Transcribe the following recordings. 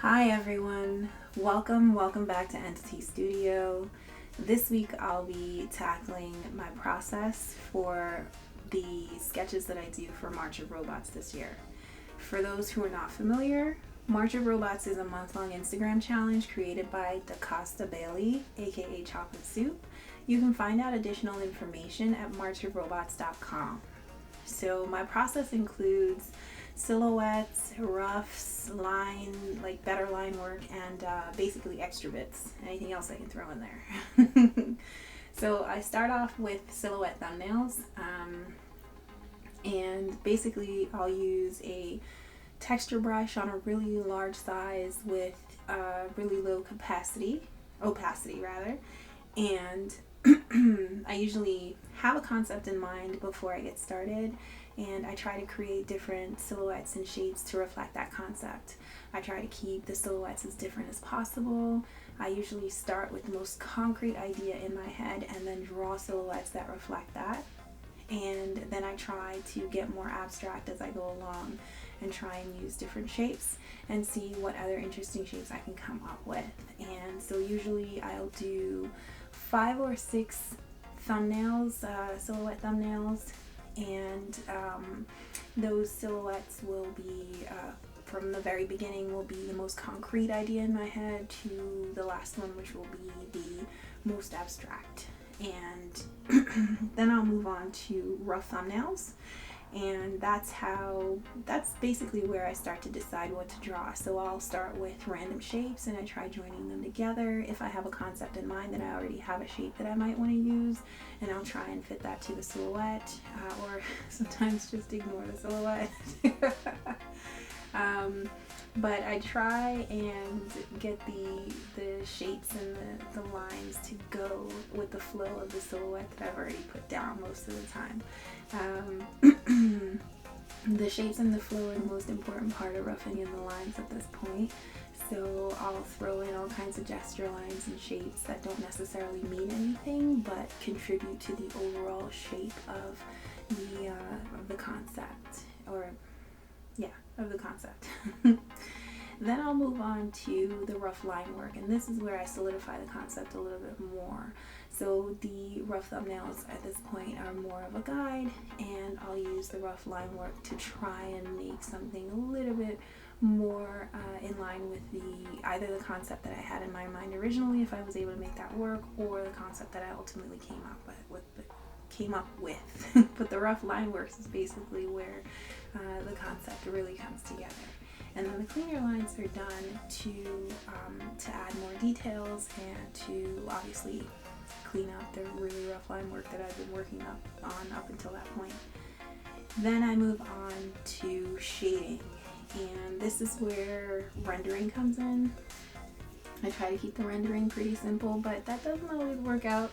Hi everyone, welcome back to Entity Studio. This week I'll be tackling my process for the sketches that I do for March of Robots this year. For those who are not familiar, March of Robots is a month-long Instagram challenge created by DaCosta Bailey, aka Chocolate Soup. You can find out additional information at marchofrobots.com. So my process includes silhouettes, roughs, better line work, and basically extra bits. Anything else I can throw in there. So I start off with silhouette thumbnails, and basically I'll use a texture brush on a really large size with really low opacity rather, and I usually have a concept in mind before I get started, and I try to create different silhouettes and shapes to reflect that concept. I try to keep the silhouettes as different as possible. I usually start with the most concrete idea in my head and then draw silhouettes that reflect that. And then I try to get more abstract as I go along and try and use different shapes and see what other interesting shapes I can come up with. And so usually I'll do 5 or 6 thumbnails, silhouette thumbnails, and those silhouettes will be from the very beginning will be the most concrete idea in my head to the last one, which will be the most abstract. And then I'll move on to rough thumbnails, and that's basically where I start to decide what to draw. So I'll start with random shapes and I try joining them together. If I have a concept in mind, then I already have a shape that I might want to use, and I'll try and fit that to the silhouette, or sometimes just ignore the silhouette. But I try and get the shapes and the lines to go with the flow of the silhouette that I've already put down most of the time. The shapes and the flow are the most important part of roughing in the lines at this point. So I'll throw in all kinds of gesture lines and shapes that don't necessarily mean anything, but contribute to the overall shape of the concept, of the concept. Then I'll move on to the rough line work, and this is where I solidify the concept a little bit more. So the rough thumbnails at this point are more of a guide, and I'll use the rough line work to try and make something a little bit more in line with either the concept that I had in my mind originally, if I was able to make that work, or the concept that I ultimately came up with. But the rough line works is basically where the concept really comes together. And then the cleaner lines are done to add more details and to obviously clean up the really rough line work that I've been working up until that point. Then I move on to shading, and this is where rendering comes in. I try to keep the rendering pretty simple, but that doesn't always work out.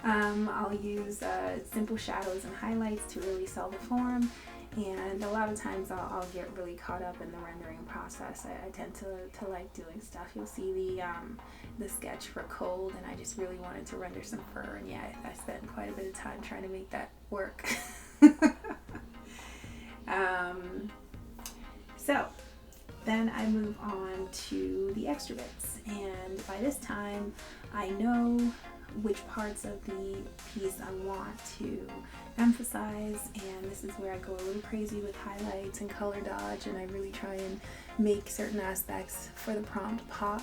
I'll use simple shadows and highlights to really sell the form, and a lot of times I'll get really caught up in the rendering process. I tend to like doing stuff. You'll see the sketch for Cold, and I just really wanted to render some fur, and I spent quite a bit of time trying to make that work. So then I move on to the extra bits, and by this time I know which parts of the piece I want to emphasize, and this is where I go a little crazy with highlights and color dodge, and I really try and make certain aspects for the prompt pop.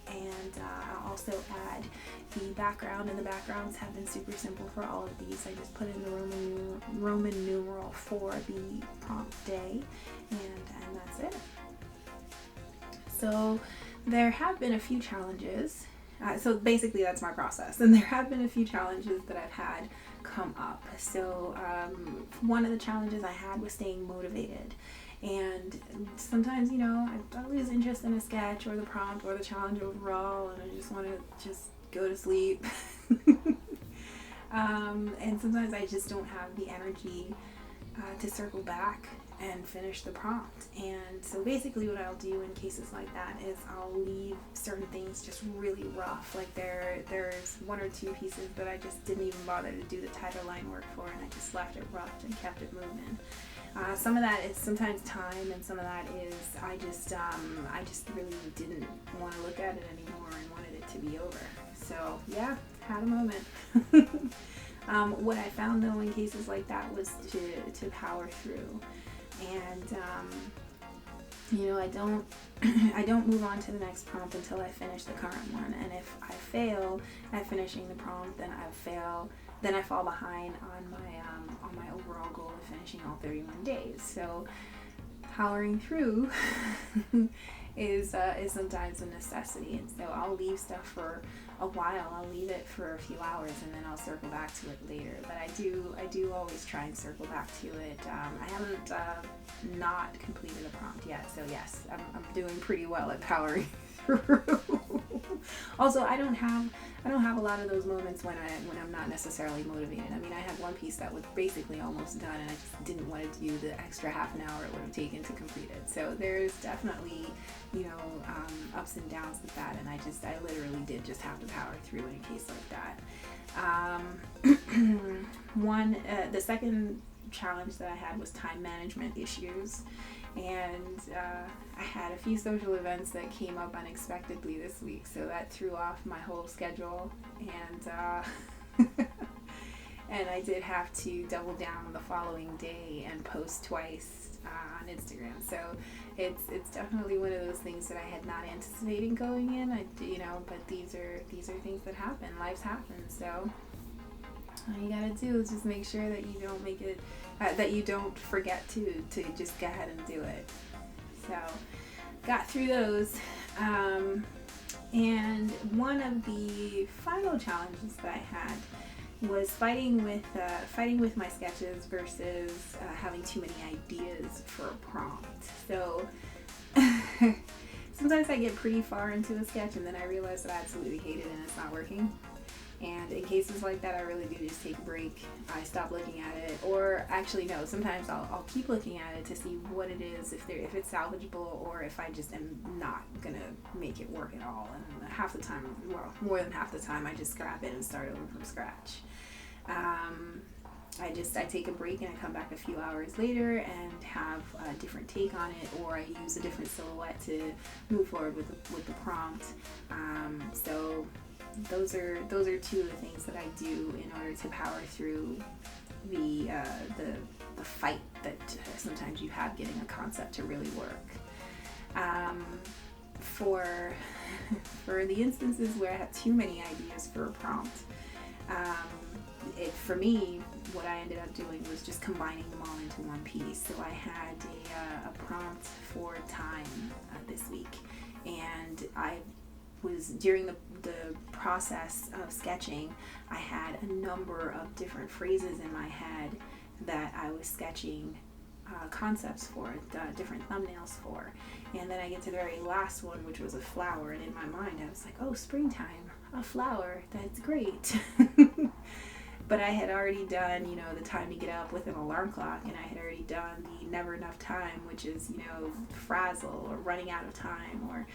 And I'll also add the background, and the backgrounds have been super simple for all of these. I just put in the Roman numeral for the prompt day, and that's it. So there have been a few challenges. So basically that's my process, and there have been a few challenges that I've had come up. So one of the challenges I had was staying motivated, and sometimes I lose interest in a sketch or the prompt or the challenge overall, and I just want to go to sleep. And sometimes I just don't have the energy to circle back and finish the prompt. And so basically what I'll do in cases like that is I'll leave certain things just really rough. Like there's 1 or 2 pieces that I just didn't even bother to do the tighter line work for, and I just left it rough and kept it moving. Some of that is sometimes time, and some of that is I just really didn't want to look at it anymore and wanted it to be over. So yeah, had a moment. What I found though in cases like that was to power through, and I don't I don't move on to the next prompt until I finish the current one. And if I fail at finishing the prompt, then I fall behind on my overall goal of finishing all 31 days. So powering through is sometimes a necessity, and so I'll leave stuff for a while. I'll leave it for a few hours, and then I'll circle back to it later. But I do always try and circle back to it. I haven't not completed a prompt yet, so yes, I'm doing pretty well at powering through. Also, I don't have a lot of those moments when I'm not necessarily motivated. I mean, I had one piece that was basically almost done, and I just didn't want to do the extra half an hour it would have taken to complete it. So there's definitely, ups and downs with that, and I literally did just have to power through in a case like that. The second challenge that I had was time management issues. And I had a few social events that came up unexpectedly this week, so that threw off my whole schedule, and and I did have to double down the following day and post twice on Instagram. So it's definitely one of those things that I had not anticipated going in. But these are things that happen. Life happens. So all you gotta do is just make sure that you don't make it. That you don't forget to just go ahead and do it. So got through those, and one of the final challenges that I had was fighting with my sketches versus having too many ideas for a prompt. So sometimes I get pretty far into a sketch and then I realize that I absolutely hate it and it's not working. And in cases like that, I really do just take a break. I stop looking at it, or actually no, sometimes I'll keep looking at it to see what it is, if it's salvageable, or if I just am not gonna make it work at all. And half the time, well, more than half the time, I just scrap it and start over from scratch. I take a break and I come back a few hours later and have a different take on it, or I use a different silhouette to move forward with the prompt. So those are two of the things that I do in order to power through the fight that sometimes you have getting a concept to really work. For the instances where I have too many ideas for a prompt, for me, what I ended up doing was just combining them all into one piece. So I had a prompt for time this week, and I was during the process of sketching, I had a number of different phrases in my head that I was sketching concepts for, different thumbnails for. And then I get to the very last one, which was a flower, and in my mind I was like, oh, springtime, a flower, that's great. But I had already done, the time to get up with an alarm clock, and I had already done the never enough time, which is, frazzle or running out of time, or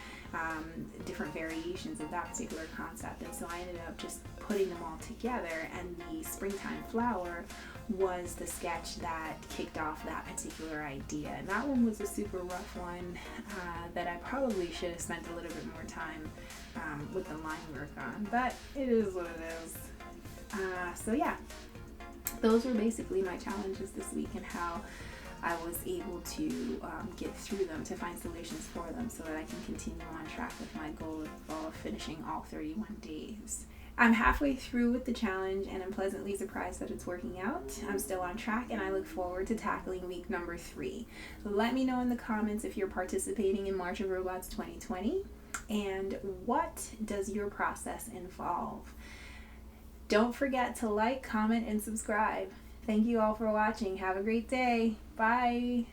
different variations of that particular concept. And so I ended up just putting them all together, and the springtime flower was the sketch that kicked off that particular idea. And that one was a super rough one that I probably should have spent a little bit more time with the line work on, but it is what it is. So yeah, those were basically my challenges this week, and how I was able to get through them, to find solutions for them, so that I can continue on track with my goal of finishing all 31 days. I'm halfway through with the challenge, and I'm pleasantly surprised that it's working out. I'm still on track, and I look forward to tackling week number 3. Let me know in the comments if you're participating in March of Robots 2020, and what does your process involve? Don't forget to like, comment, and subscribe. Thank you all for watching. Have a great day. Bye.